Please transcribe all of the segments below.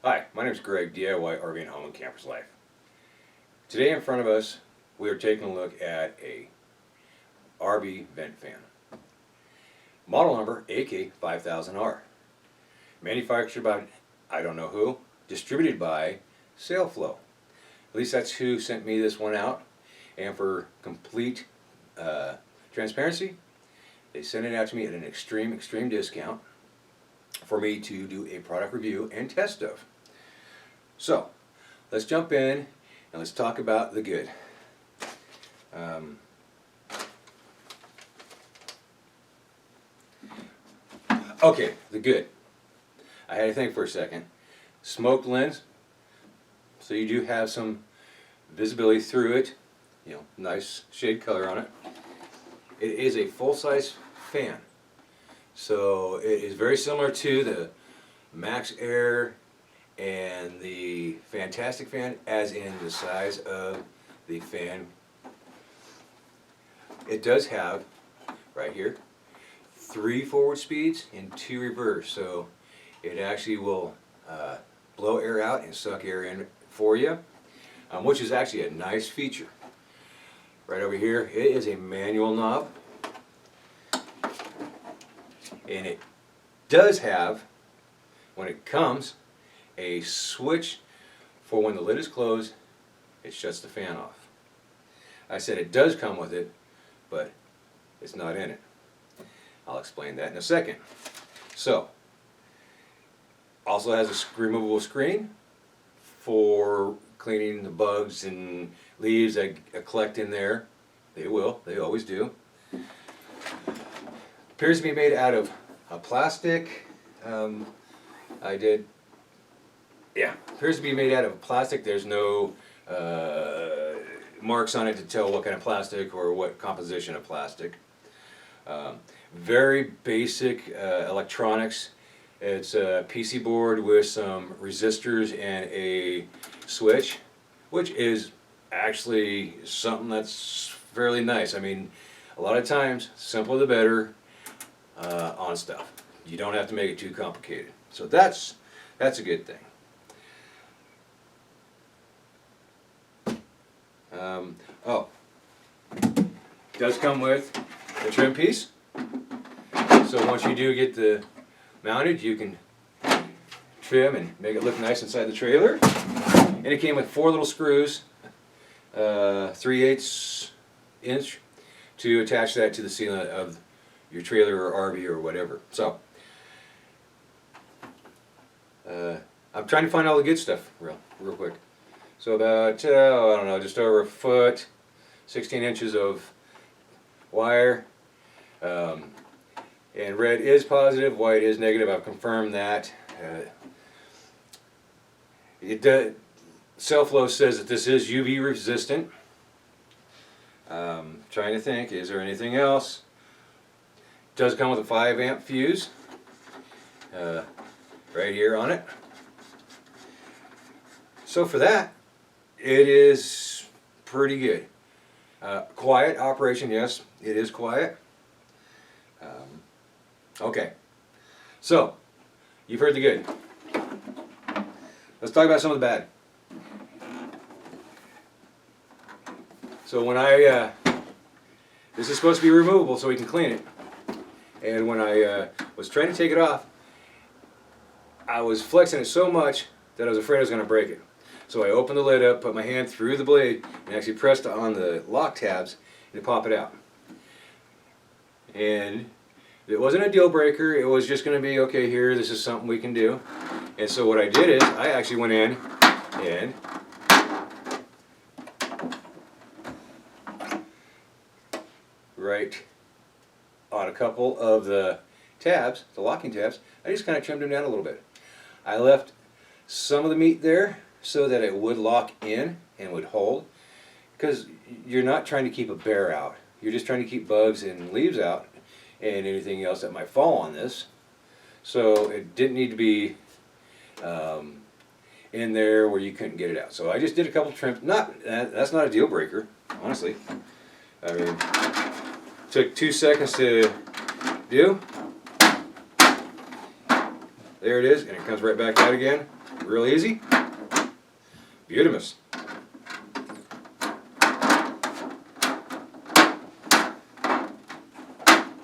Hi, my name is Greg, DIY RV and Home and Camper's Life. Today in front of us, we are taking a look at a RV vent fan. Model number AK5000R. Manufactured by I don't know who, distributed by SAILFLO. At least that's who sent me this one out. And for complete transparency, they sent it out to me at an extreme discount for me to do a product review and test of. So, let's jump in and let's talk about the good. Okay, the good. I had to think for a second. Smoked lens, so you do have some visibility through it. You know, nice shade color on it. It is a full-size fan, so it is very similar to the Max Air and the Fantastic fan, as in the size of the fan. It does have, right here, 3 forward speeds and 2 reverse, so it actually will blow air out and suck air in for you, which is actually a nice feature. Right over here, it is a manual knob, and it does have, when it comes, a switch for when the lid is closed, it shuts the fan off. I said it does come with it, but it's not in it. I'll explain that in a second. So, also has a removable screen for cleaning the bugs and leaves that collect in there. They will, they always do. Appears to be made out of a plastic. Appears to be made out of plastic. There's no marks on it to tell what kind of plastic or what composition of plastic. Very basic electronics. It's a PC board with some resistors and a switch, which is actually something that's fairly nice. I mean, a lot of times, simpler the better on stuff. You don't have to make it too complicated. So that's a good thing. It does come with the trim piece. So once you do get the mounted, you can trim and make it look nice inside the trailer. And it came with 4 little screws, 3/8 inch, to attach that to the ceiling of your trailer or RV or whatever. So I'm trying to find all the good stuff real quick. So about, I don't know, just over a foot, 16 inches of wire. And red is positive, white is negative. I've confirmed that. SAILFLO says that this is UV resistant. Trying to think, is there anything else? It does come with a 5 amp fuse right here on it. So for that, it is pretty good. Quiet operation, yes, it is quiet. Okay, so you've heard the good. Let's talk about some of the bad. So when this is supposed to be removable so we can clean it, and when I was trying to take it off, I was flexing it so much that I was afraid I was going to break it. So I opened the lid up, put my hand through the blade, and actually pressed on the lock tabs and pop it out. And it wasn't a deal breaker, it was just going to be, okay, here, this is something we can do. And so what I did is, I actually went in and right on a couple of the tabs, the locking tabs, I just kind of trimmed them down a little bit. I left some of the meat there so that it would lock in and would hold, because you're not trying to keep a bear out. You're just trying to keep bugs and leaves out and anything else that might fall on this. So it didn't need to be in there where you couldn't get it out. So I just did a couple trims. That's not a deal breaker, honestly. I mean, took 2 seconds to do. There it is, and it comes right back out again. Real easy. Beautimous.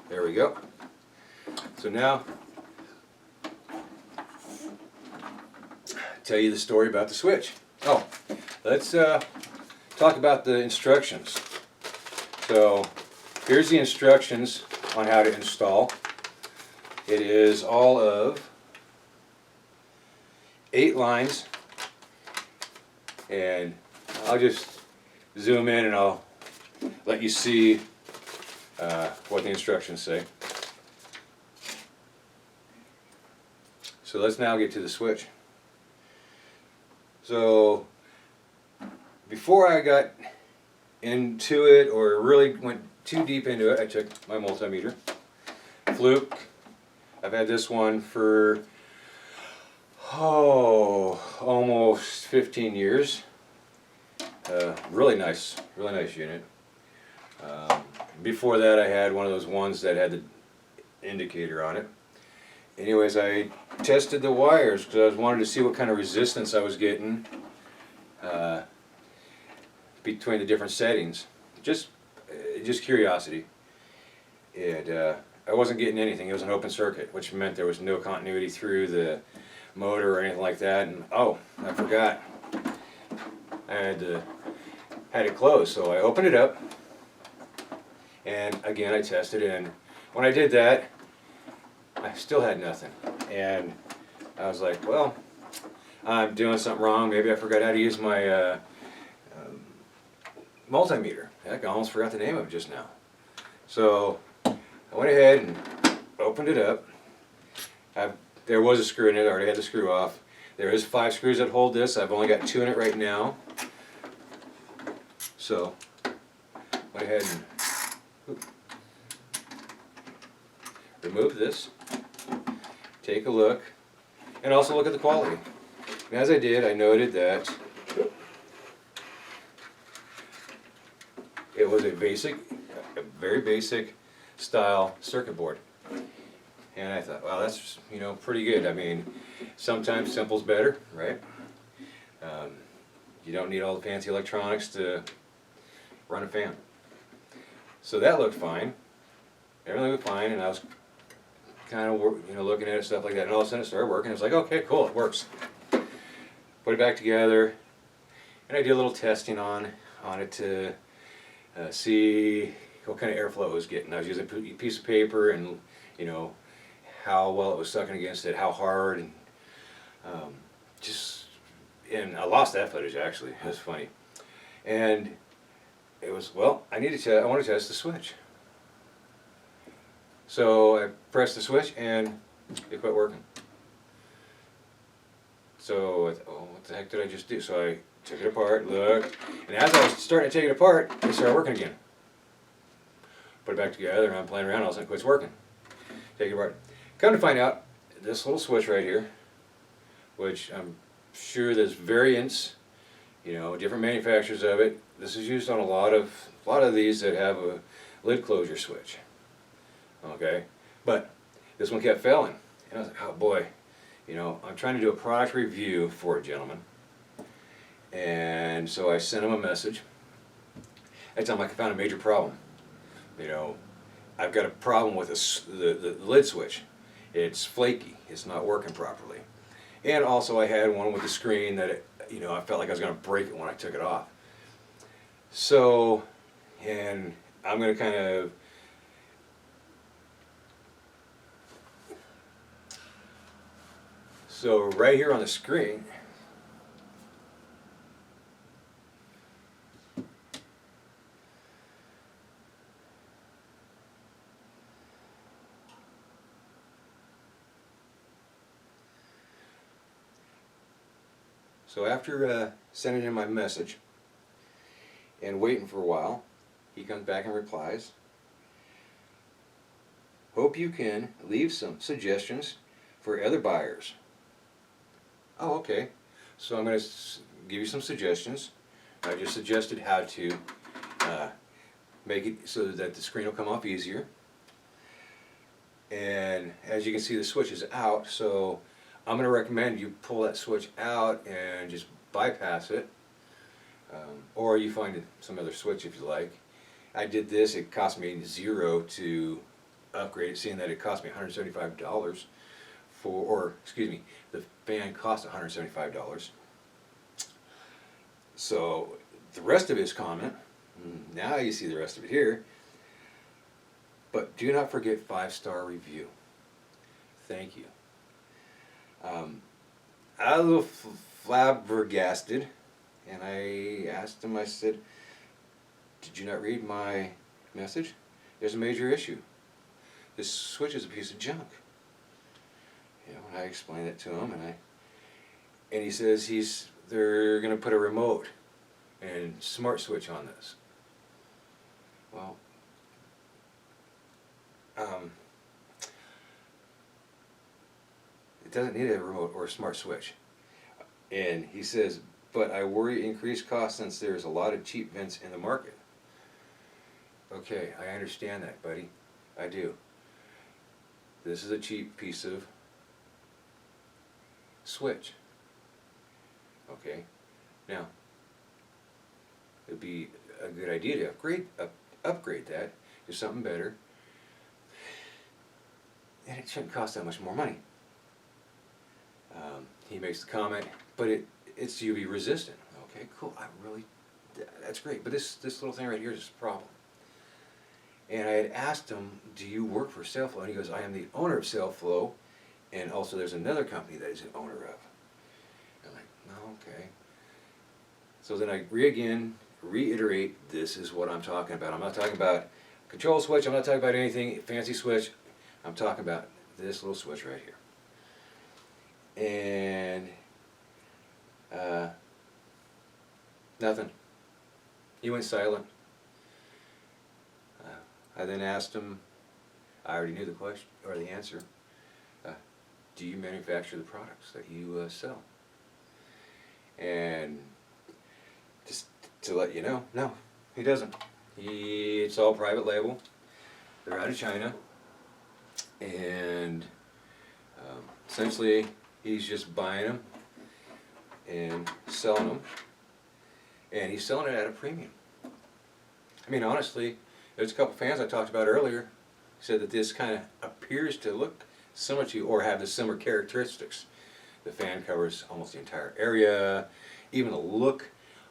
There we go. So now, tell you the story about the switch. Oh, let's talk about the instructions. So here's the instructions on how to install. It is all of 8 lines, and I'll just zoom in and I'll let you see what the instructions say. So let's now get to the switch. So before I got into it or really went too deep into it, I took my multimeter. Fluke. I've had this one for almost 15 years. Really nice unit. Before that I had one of those ones that had the indicator on it. Anyways, I tested the wires because I wanted to see what kind of resistance I was getting between the different settings. Just curiosity. And I wasn't getting anything. It was an open circuit, which meant there was no continuity through the motor or anything like that. And oh, I forgot. I had it closed, so I opened it up. And again, I tested it, and when I did that, I still had nothing. And I was like, well, I'm doing something wrong. Maybe I forgot how to use my multimeter. Heck, I almost forgot the name of it just now. So I went ahead and opened it up. There was a screw in it. I already had the screw off. There is 5 screws that hold this. I've only got 2 in it right now. So went ahead and remove this, take a look, and also look at the quality. And as I did, I noted that it was a very basic style circuit board. And I thought, wow, that's pretty good. I mean, sometimes simple's better, right? You don't need all the fancy electronics to run a fan. So that looked fine. Everything looked fine, and I was kind of looking at it, stuff like that, and all of a sudden it started working. It was like, okay, cool, it works. Put it back together, and I did a little testing on it to see what kind of airflow it was getting. I was using a piece of paper, and how well it was sucking against it, how hard, and and I lost that footage actually. It was funny, and it was, well, I want to test the switch. So I pressed the switch and it quit working. So I thought, oh, what the heck did I just do? So I took it apart, looked, and as I was starting to take it apart, it started working again. Put it back together, and I'm playing around, all of a sudden it quits working. Take it apart. Come to find out, this little switch right here, which I'm sure there's variants, different manufacturers of it. This is used on a lot of these that have a lid closure switch. Okay, but this one kept failing, and I was like, oh boy, I'm trying to do a product review for a gentleman, and so I sent him a message. I told him I found a major problem. I've got a problem with the lid switch. It's flaky. It's not working properly, and also I had one with the screen that I felt like I was going to break it when I took it off. So, and I'm going to kind of So right here on the screen, so after sending him my message and waiting for a while, he comes back and replies, "Hope you can leave some suggestions for other buyers." Oh, okay. So I'm going to give you some suggestions. I just suggested how to make it so that the screen will come off easier. And as you can see, the switch is out, so I'm going to recommend you pull that switch out and just bypass it, or you find some other switch if you like. I did this. It cost me $0 to upgrade it, seeing that it cost me $175 or excuse me, the fan cost $175. So the rest of his comment, now you see the rest of it here. But do not forget 5-star review. Thank you. I was a little flabbergasted, and I asked him, I said, did you not read my message? There's a major issue. This switch is a piece of junk. You know, and I explained it to him, and he says they're going to put a remote and smart switch on this. Well, it doesn't need a remote or a smart switch. And he says, but I worry increased cost since there's a lot of cheap vents in the market. Okay, I understand that, buddy. I do. This is a cheap piece of switch. Okay, now it'd be a good idea to upgrade that to something better, and it shouldn't cost that much more money. He makes the comment, but it's UV resistant. Okay, cool. That's great. But this little thing right here is a problem. And I had asked him, do you work for SAILFLO? And he goes, I am the owner of SAILFLO, and also there's another company that he's an owner of. And I'm like, oh, okay. So then I reiterate, this is what I'm talking about. I'm not talking about control switch. I'm not talking about anything fancy switch. I'm talking about this little switch right here. And nothing. He went silent. I then asked him, I already knew the question or the answer, do you manufacture the products that you sell? And just to let you know, no, he doesn't. It's all private label. They're out of China, and essentially he's just buying them and selling them, and he's selling it at a premium. I mean, honestly, there's a couple fans I talked about earlier said that this kind of appears to look similar to or have the similar characteristics. The fan covers almost the entire area. Even the look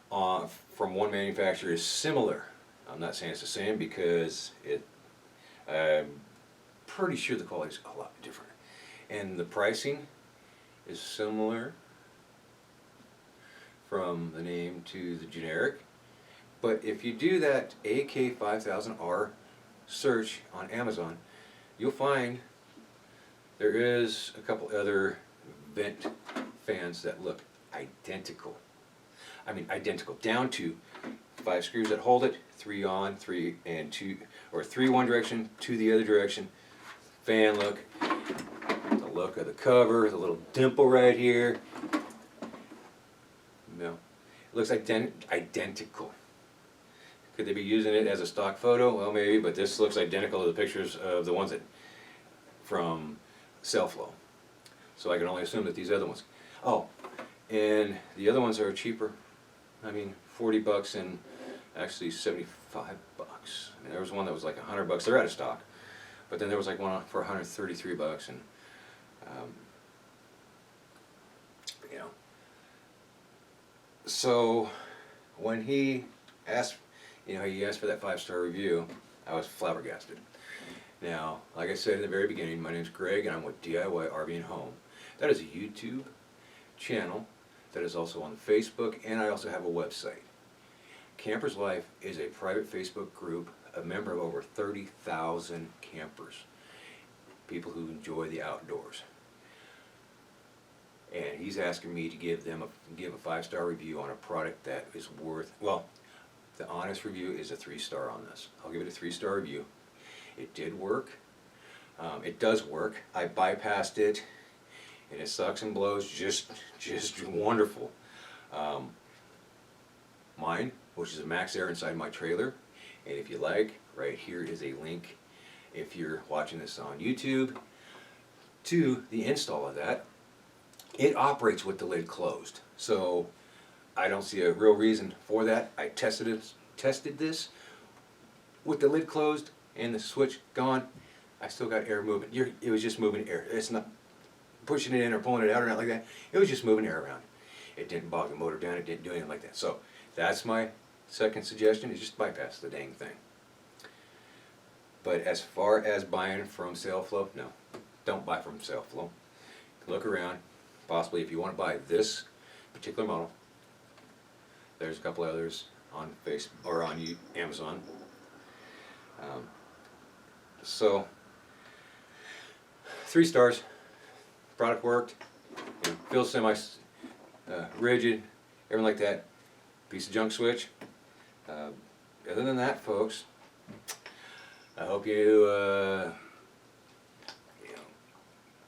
from one manufacturer is similar. I'm not saying it's the same because I'm pretty sure the quality is a lot different. And the pricing is similar from the name to the generic. But if you do that AK5000R search on Amazon, you'll find there is a couple other vent fans that look identical. I mean identical, down to 5 screws that hold it, 3 on, 3 and 2, or 3 one direction, 2 the other direction. Fan look, the look of the cover, the little dimple right here. No, it looks identical. Could they be using it as a stock photo? Well, maybe, but this looks identical to the pictures of the ones from SAILFLO. So I can only assume that these other ones. Oh, and the other ones are cheaper. I mean, $40 and actually $75. I mean, there was one that was like $100. They're out of stock. But then there was like one for $133, and you know. So when he asked, he asked for that 5-star review, I was flabbergasted. Now, like I said in the very beginning, my name's Greg, and I'm with DIY RV and Home. That is a YouTube channel that is also on Facebook, and I also have a website. Campers Life is a private Facebook group, a member of over 30,000 campers, people who enjoy the outdoors. And he's asking me to give a 5-star review on a product that is worth, well, the honest review is a 3-star on this. I'll give it a 3-star review. It did work. It does work. I bypassed it, and it sucks and blows just wonderful. Mine, which is a max air inside my trailer, and if you like, right here is a link, if you're watching this on YouTube, to the install of that. it operates with the lid closed. So I don't see a real reason for that. I tested this with the lid closed and the switch gone. I still got air moving. It was just moving air. It's not pushing it in or pulling it out or not like that. It was just moving air around. It didn't bog the motor down. It didn't do anything like that. So that's my second suggestion, is just bypass the dang thing. But as far as buying from SAILFLO, no. Don't buy from SAILFLO. Look around. Possibly if you want to buy this particular model, there's a couple others on Facebook or on Amazon. So 3 stars. Product worked. Feels semi rigid, everything like that. Piece of junk switch. Other than that, folks, I hope you,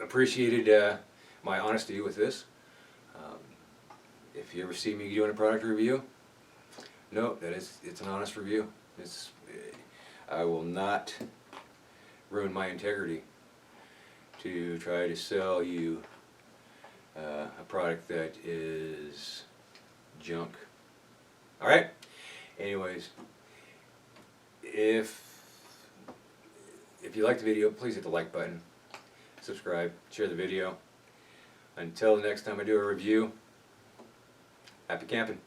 appreciated my honesty with this. If you ever see me doing a product review, no, it's an honest review. I will not ruin my integrity to try to sell you a product that is junk. Alright? Anyways, if you like the video, please hit the like button, subscribe, share the video. Until the next time I do a review, happy camping.